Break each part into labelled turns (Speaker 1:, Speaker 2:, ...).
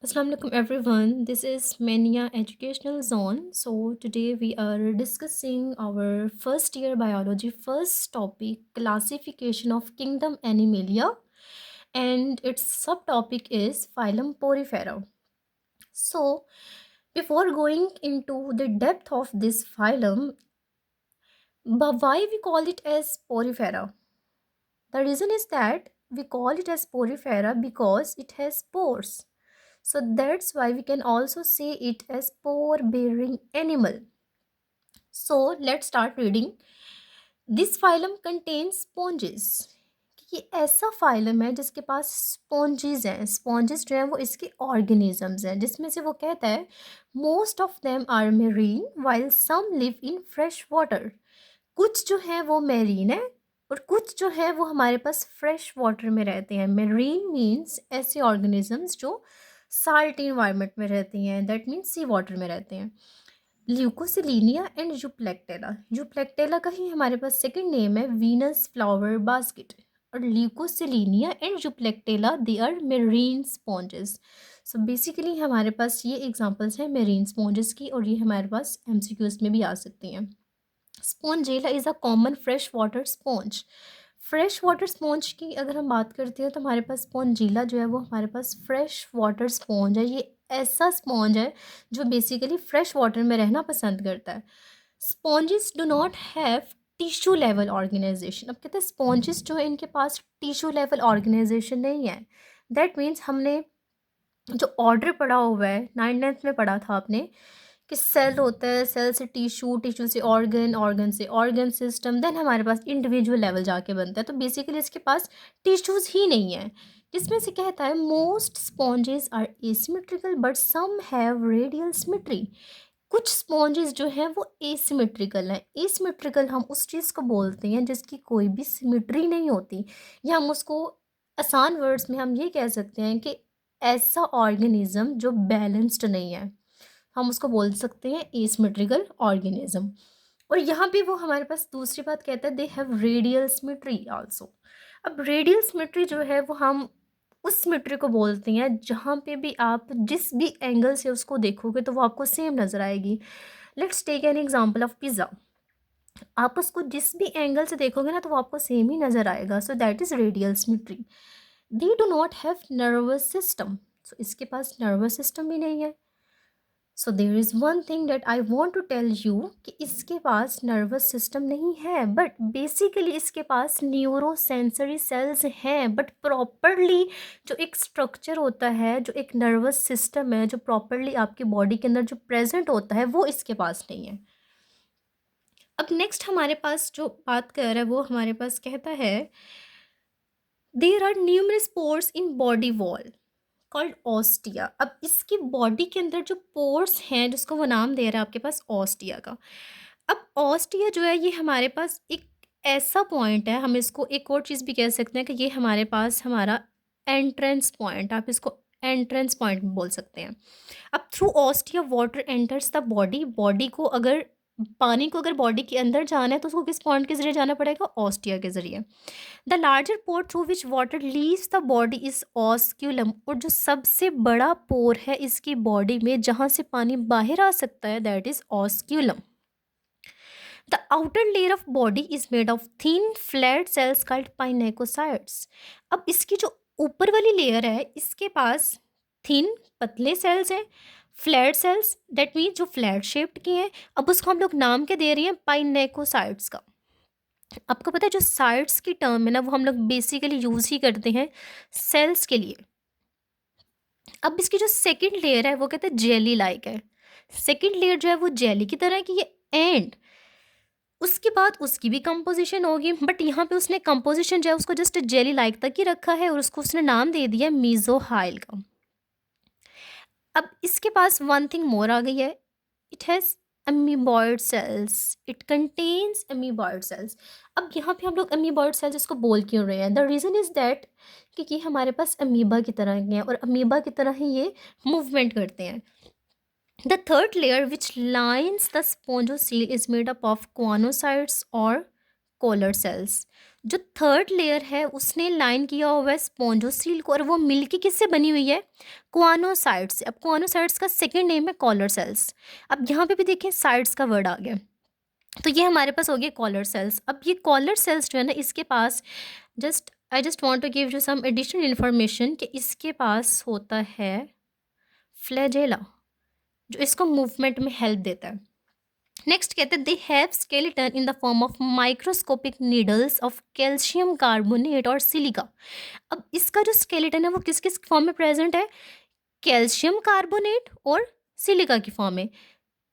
Speaker 1: Assalamu alaikum everyone. This is Mania Educational Zone. So today we are discussing our first year biology first topic, classification of kingdom Animalia, and its subtopic is phylum Porifera. So before going into the depth of this phylum, but why we call it as Porifera? The reason is that we call it as Porifera because it has pores. So that's why we can also say it as pore bearing animal. So let's start reading. This phylum contains sponges. ये ऐसा phylum है जिसके पास sponges हैं. Sponges जो हैं वो इसके organisms हैं जिसमें से वो कहता है most of them are marine while some live in fresh water. कुछ जो है वो मेरीन है और कुछ जो है वो हमारे पास फ्रेश वाटर में रहते हैं. मेरीन मीन्स ऐसे ऑर्गेनिजम्स जो साल्ट इन्वायरमेंट में रहती हैं, दैट मीन्स सी वाटर में रहते हैं. ल्यूकोसिलीनिया एंड यूप्लेक्टेला. यूप्लेक्टेला का ही हमारे पास सेकंड नेम है वीनस फ्लावर बास्केट. और Leucosolenia and Euplectella they are marine sponges. So basically हमारे पास ये एग्जांपल्स हैं मेरीन स्पॉन्जेस की और ये हमारे पास एमसीक्यूज में भी आ सकती हैं. Spongilla is a common fresh water sponge. Fresh water sponge की अगर हम बात करते हैं तो हमारे पास स्पॉन्जीला जो है वो हमारे पास फ्रेश वाटर स्पॉन्ज है. ये ऐसा स्पॉन्ज है जो बेसिकली फ्रेश वाटर में रहना पसंद करता है. Sponges do not have tissue level organization. अब कहते हैं स्पॉन्जेस जो है इनके पास टिश्यू लेवल ऑर्गेनाइजेशन नहीं है. दैट मीन्स हमने जो ऑर्डर पढ़ा हुआ है 9th में पढ़ा था आपने कि सेल होता है, सेल से टिश्यू, टिश्यू से ऑर्गन, ऑर्गन से ऑर्गन सिस्टम, देन हमारे पास इंडिविजुअल लेवल जाके बनता है. तो बेसिकली इसके पास टिश्यूज़ ही नहीं है. जिसमें से कहता है most sponges are asymmetrical but some have radial symmetry. कुछ स्पॉन्जेस जो हैं वो एसिमेट्रिकल हैं. एसिमेट्रिकल हम उस चीज़ को बोलते हैं जिसकी कोई भी सिमेट्री नहीं होती, या हम उसको आसान वर्ड्स में हम ये कह सकते हैं कि ऐसा ऑर्गेनिज्म जो बैलेंस्ड नहीं है, हम उसको बोल सकते हैं एसिमेट्रिकल ऑर्गेनिज्म. और यहाँ पे वो हमारे पास दूसरी बात कहता है they have radial symmetry also. अब रेडियल सिमेट्री जो है वो हम उस सिमेट्री को बोलते हैं जहाँ पे भी आप जिस भी एंगल से उसको देखोगे तो वो आपको सेम नज़र आएगी. Let's take an example of pizza. आप उसको जिस भी एंगल से देखोगे ना तो वो आपको सेम ही नज़र आएगा. So that is radial symmetry. They do not have nervous system. So इसके पास नर्वस सिस्टम भी नहीं है. So there is one thing that I want to tell you कि इसके पास नर्वस सिस्टम नहीं है बट बेसिकली इसके पास न्यूरो सेंसरी सेल्स हैं. बट प्रॉपरली जो एक स्ट्रक्चर होता है, जो एक नर्वस सिस्टम है जो प्रॉपरली आपकी बॉडी के अंदर जो प्रेजेंट होता है वो इसके पास नहीं है. अब नेक्स्ट हमारे पास जो बात कर रहा है वो हमारे पास कहता है there are numerous pores in body wall called ostia. अब इसकी बॉडी के अंदर जो पोर्स हैं जिसको वो नाम दे रहा है आपके पास ऑस्टिया का. अब ऑस्टिया जो है ये हमारे पास एक ऐसा पॉइंट है, हम इसको एक और चीज़ भी कह सकते हैं कि ये हमारे पास हमारा एंट्रेंस पॉइंट, आप इसको एंट्रेंस पॉइंट बोल सकते हैं. अब through ostia water enters the body. Body को अगर पानी को अगर बॉडी के अंदर जाना है तो उसको किस पॉइंट के जरिए जाना पड़ेगा? ऑस्टिया के जरिए. The larger pore through which water leaves the body is osculum. और जो सबसे बड़ा पोर है इसकी बॉडी में जहाँ से पानी बाहर आ सकता है that is osculum. The outer layer of body is made of thin flat cells called pinacocytes. अब इसकी जो ऊपर वाली लेयर है इसके पास थिन पतले सेल्स हैं, फ्लैट सेल्स, दैट मीन जो फ्लैट शेप्ड के हैं. अब उसको हम लोग नाम क्या दे रहे हैं? पाइनेकोसाइट्स का. आपको पता है जो साइट्स की टर्म है ना वो हम लोग बेसिकली यूज़ ही करते हैं सेल्स के लिए. अब इसकी जो सेकंड लेयर है वो कहते हैं जेली लाइक है. सेकंड लेयर जो है वो जेली की तरह की है. एंड उसके बाद उसकी भी कंपोजिशन होगी बट यहाँ पे उसने कंपोजिशन जो है उसको जस्ट जेली लाइक तक ही रखा है और उसको उसने नाम दे दिया मीजोहाइल का. अब इसके पास वन थिंग मोर आ गई है. It has amoeboid cells. It contains amoeboid cells. अब यहाँ पे हम लोग अमीबॉइड सेल्स इसको बोल क्यों रहे हैं? द रीज़न इज़ दैट कि ये हमारे पास अमीबा की तरह के हैं और अमीबा की तरह ही ये मूवमेंट करते हैं. The third layer which lines the स्पोंजोसील is made up of क्वानोसाइट्स और कोलर सेल्स. जो थर्ड लेयर है उसने लाइन किया हुआ है स्पॉन्जोसील को, और वो मिलके किससे बनी हुई है, क्वानोसाइट्स से। अब क्वानोसाइट्स का सेकंड नेम है कॉलर सेल्स। अब यहाँ पे भी देखिए साइट्स का वर्ड आ गया, तो ये हमारे पास हो गया कॉलर सेल्स। अब ये कॉलर सेल्स जो है ना, इसके पास just want to give you some additional information कि इसके पास होता है फ्लैजेला, जो इसको मूवमेंट में हेल्प देता है। नेक्स्ट कहते हैं they have skeleton in the form of microscopic needles of calcium carbonate और सिलिका। अब इसका जो स्केलेटन है वो किस किस फॉर्म में प्रेजेंट है, कैल्शियम कार्बोनेट और सिलिका की फॉर्म में।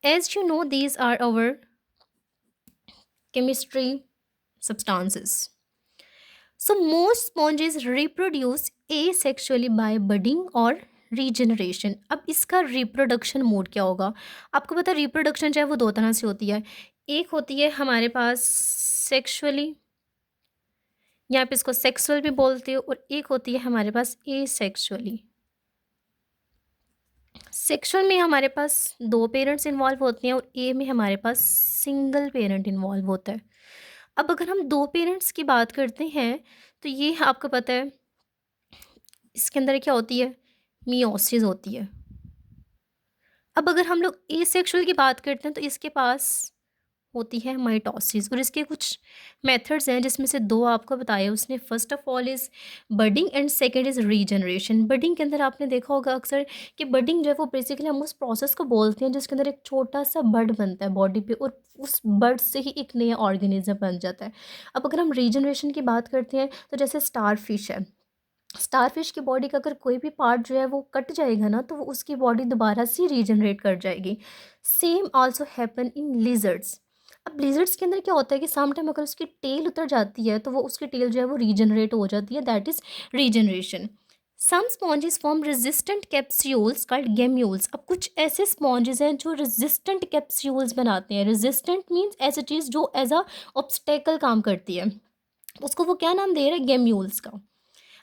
Speaker 1: As you know these are our chemistry substances. So most sponges reproduce asexually by budding और रीजनरेशन। अब इसका रिप्रोडक्शन मोड क्या होगा, आपको पता है रिप्रोडक्शन जो है वो दो तरह से होती है। एक होती है हमारे पास सेक्सुअली, यहाँ पे इसको सेक्सुअल भी बोलते हो, और एक होती है हमारे पास एसेक्सुअली। सेक्सुअल में हमारे पास दो पेरेंट्स इन्वॉल्व होते हैं और ए में हमारे पास सिंगल पेरेंट इन्वॉल्व होता है। अब अगर हम दो पेरेंट्स की बात करते हैं तो ये आपको पता है इसके अंदर क्या होती है, मियोसिस होती है। अब अगर हम लोग एसेक्सुअल की बात करते हैं तो इसके पास होती है माइटोसिस, और इसके कुछ मेथड्स हैं जिसमें से दो आपको बताए उसने। First of all is budding and second is regeneration. Budding के अंदर आपने देखा होगा अक्सर कि बडिंग जो है वो बेसिकली हम उस प्रोसेस को बोलते हैं जिसके अंदर एक छोटा सा बड बनता है बॉडी पे, और उस बड से ही एक नया ऑर्गेनिज्म बन जाता है। अब अगर हम रीजनरेशन की बात करते हैं तो जैसे स्टार फिश है, स्टार फिश की बॉडी का अगर कोई भी पार्ट जो है वो कट जाएगा ना तो वो उसकी बॉडी दोबारा से रीजनरेट कर जाएगी। Same also happen in lizards. अब लिजर्ड्स के अंदर क्या होता है कि सम टाइम अगर उसकी टेल उतर जाती है तो वो उसकी टेल जो है वो रीजनरेट हो जाती है, that is regeneration. Some sponges form resistant capsules called gemmules. अब कुछ ऐसे स्पॉन्जेस हैं जो रेजिस्टेंट कैप्स्यूल्स बनाते हैं। रेजिस्टेंट मीन्स ऐसी चीज़ जो एज अ ऑब्स्टेकल काम करती है, उसको वो क्या नाम दे रहे हैं, गेम्यूल्स का।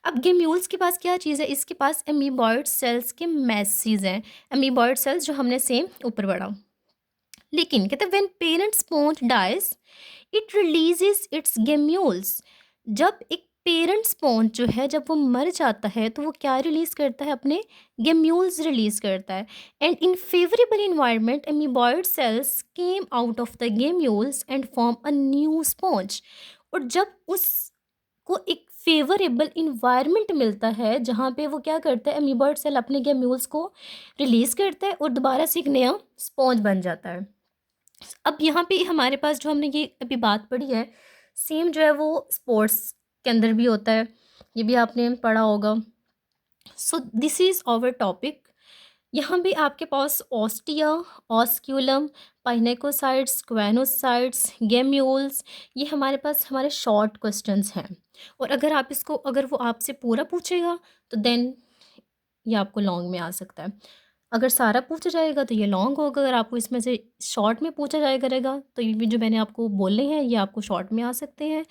Speaker 1: अब गेम्यूल्स के पास क्या चीज़ है, इसके पास एमीबॉयड सेल्स के मैसेज हैं, एमीबॉयड सेल्स जो हमने सेम ऊपर बढ़ा। लेकिन कहते हैं when parent sponge dies it releases its gemmules. जब एक पेरेंट स्पॉन्ज जो है जब वो मर जाता है तो वो क्या रिलीज़ करता है, अपने गेम्यूल्स रिलीज़ करता है। And in favourable environment amoeboid cells came out of the gemmules and form a new sponge. और जब उस को एक फेवरेबल इन्वायरमेंट मिलता है जहाँ पे वो क्या करता है, अमीबॉयड सेल अपने गेम्यूल्स को रिलीज़ करता है और दोबारा से एक नया स्पॉन्ज बन जाता है। अब यहाँ पे हमारे पास जो हमने ये अभी बात पढ़ी है सेम जो है वो स्पोर्ट्स के अंदर भी होता है, ये भी आपने पढ़ा होगा। So this is our topic. यहाँ भी आपके पास ostia, osculum, pinacocytes, choanocytes, gemmules, ये हमारे पास हमारे शॉर्ट क्वेश्चंस हैं। और अगर आप इसको अगर वो आपसे पूरा पूछेगा तो देन ये आपको लॉन्ग में आ सकता है। अगर सारा पूछा जाएगा तो ये लॉन्ग होगा, अगर आपको इसमें से शॉर्ट में पूछा जाया करेगा तो ये भी जो मैंने आपको बोले हैं ये आपको शॉर्ट में आ सकते हैं।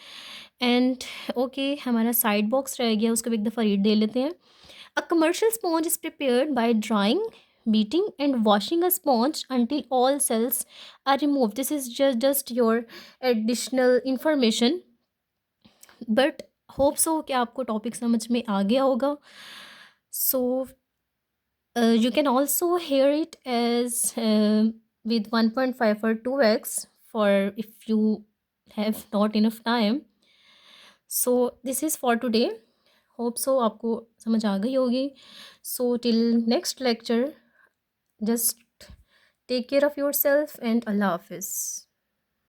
Speaker 1: एंड ओके, हमारा साइड बॉक्स रह गया, उसको भी एक दफ़ा रीड दे लेते हैं। A commercial sponge is prepared by drying, beating, and washing a sponge until all cells are removed. This is just your additional information. But hope so कि आपको टॉपिक समझ में आ गया होगा. So you can also hear it as with 1.5 or 2x for if you have not enough time. So this is for today. Hope so आपको समझ आ गई होगी. So till next lecture, just take care of your self and अल्लाह हाफिज़.